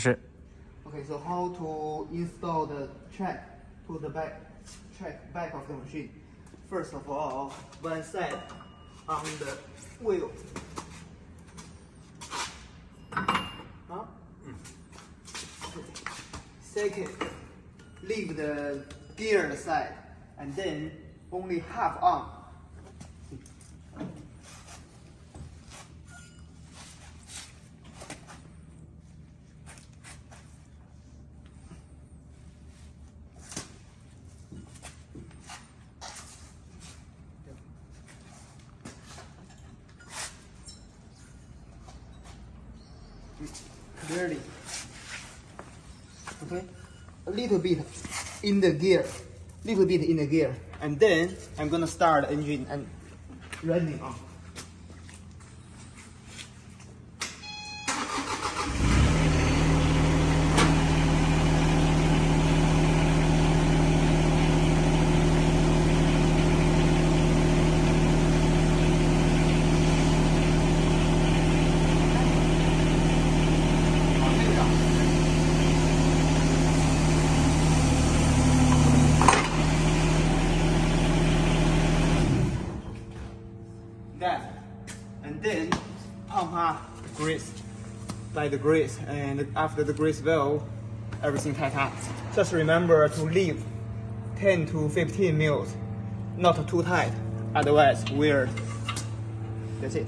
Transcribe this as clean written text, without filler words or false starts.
是 Okay, so how to install the track to the back of the machine? First of all, one side on the wheel. Huh? Second, leave the gear side and then only half on. Clearly. Okay, a little bit in the gear, and then I'm gonna start the engine and running on. That, and then pump up grease by the grease, and after the grease valve, everything tight up. Just remember to leave 10 to 15 mils, not too tight, otherwise weird. That's it.